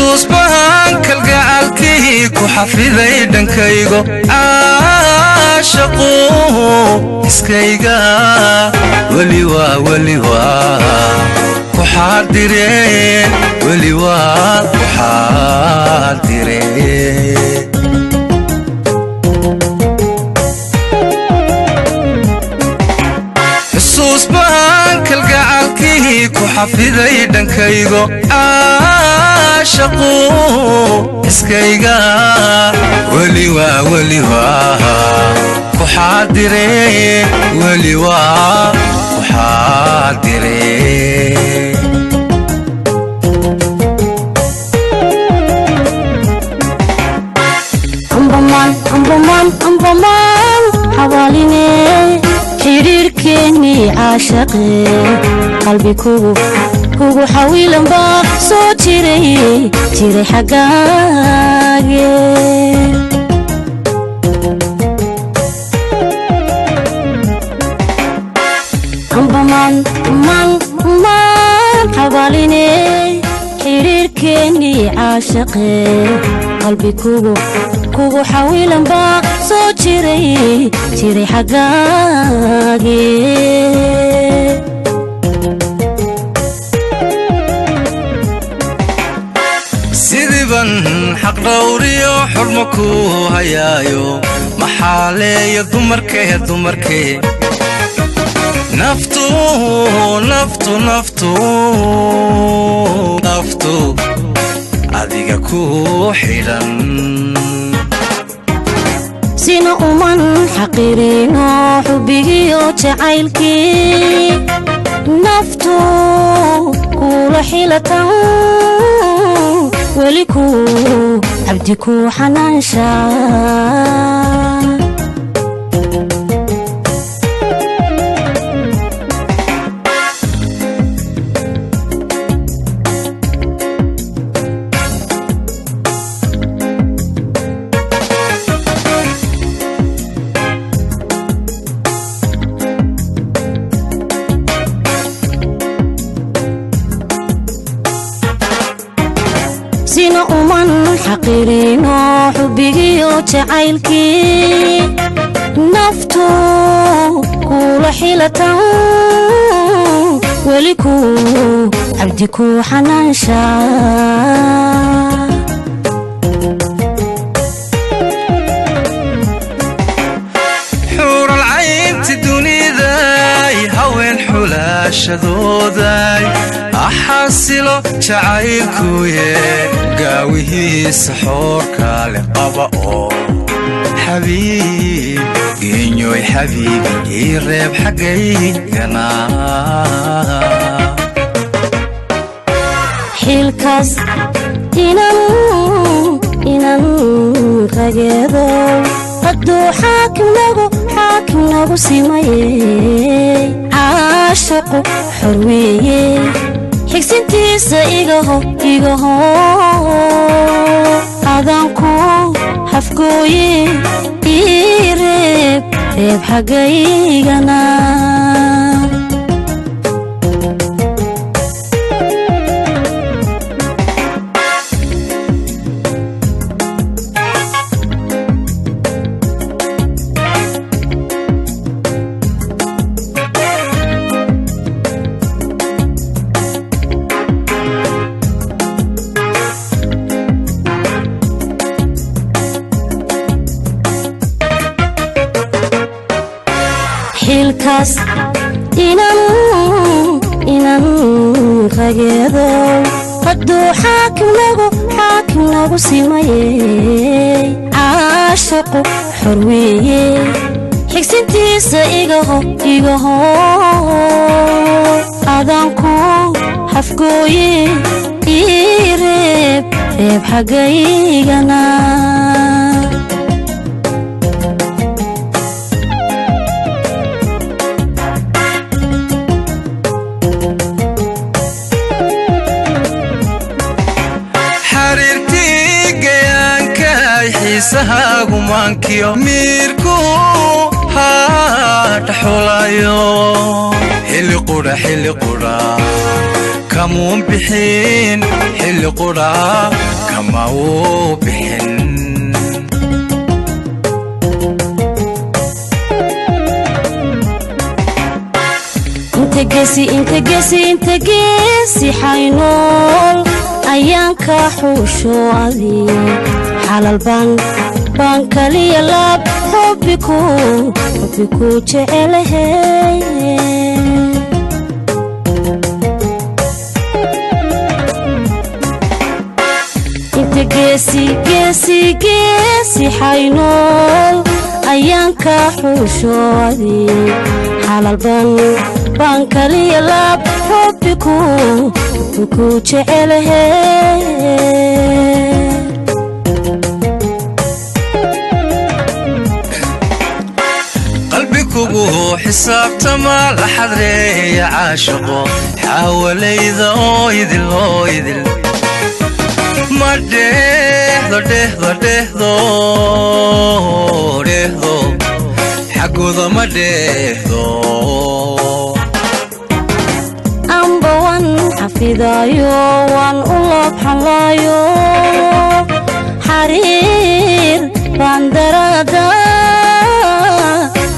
xusuus baan kalgacalkii ku xafiday dhankaygo caashaqu iskayga weli waa ku xaadireen weli waa ku xaadireen xusuus baan kalgacalkii ku xafiday dhankaygo caashaqu iskayga weli waa ku xaadireen weli waa ku xaadireen ambaman xawaaline xiriirkeennii caashaqee qalbi kugu xawiilan baa soo jiray xaggaage ambaman xawaaline xiriirkeennii caashaqee qalbi kugu xawiilan baa soo jiray xaggaage sidiban xaq dhawriyo xurmo ku hayaayo maxaaleeyo dumarkee naftu adiga ku xidhan sina uman xaqirino xubbigiyo jacaylkii naftu kula xilatan weli ku cabdi ku xanaansha sina uman xaqirino xubbigiyo jacaylkii naftu kula xilatan weli ku cabdi ku xanaansha xuural caynti duniday haween xulaashadooday axaasilo jacaylkuye gaawihiisa xoorka leh qaba oo xabiib geenyoy xabiib ii reeb xaggaygana xilkaas inan rageedo hadduu xaakim nagu simayey caashaqu xorweeye xigsintiisa igaho adanku hafgooye ii reeb xaggaygana xilkaas inan rageedo hadduu xaakim nagu simayey caashaqu xorweeye xigsintiisa igaho adanku hafgooye ii reeb xaggaygana xiisahaagu maankiyo miirku haadhaxulayo xilli qudha كمون بحين حل قرى كماو بحين انت قاسي حينول أيانك حوشو أذي حلال بان كلي لاب حبكو جعله انت قاسي حينول أيانك حوشو أذي حلال بان كلي لاب حبكو جعله قلبكو حساب تما لحضري يا عاشقو حاول يذل ما دهضو حقو ذا ما دهضو أمبوان حفيدايو وان أولاب حلايو حرير باندرادا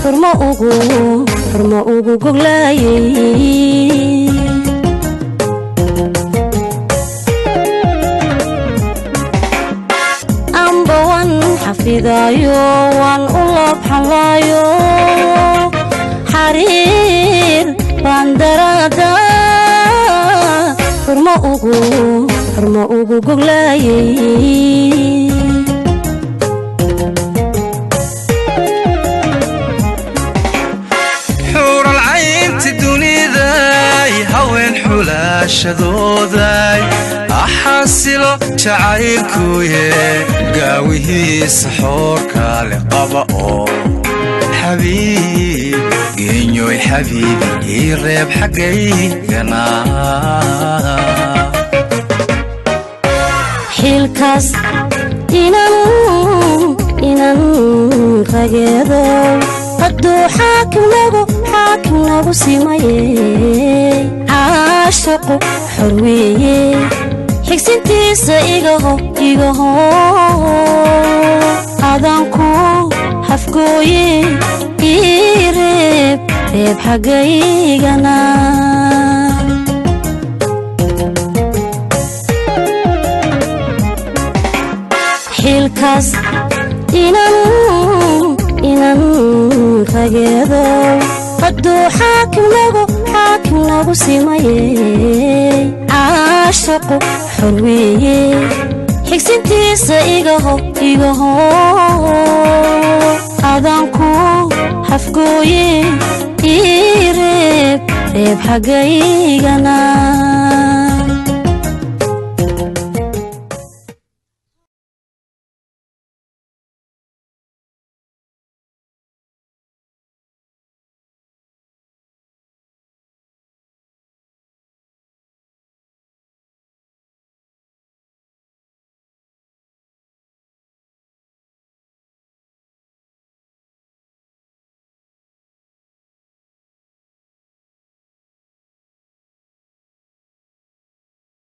فرما أوغو قغلاي أمبوان حفيدايو وان أولاب حلايو حرير باندرادا فرما أوغو قغلاي حور العين تدوني ذاي هوين حلاش ذوذاي أحاسلو شعايركو يه قاويه سحور كالقبأو حبيب جينيو الحبيب يريب حقيقنا حيلكاس إنان غيادو قدو حاكم نغو سيمايي عاشقو حرويي حكسنتيسا إيغاهو آدانكو حفقوي ريب حقيقنا حيلكاس إنان غيادو قدو حاكم نغو سيمايي عاشقو حرويي حكسنتيسا إيغاهو آدانكو حفقوي ريب حقيقنا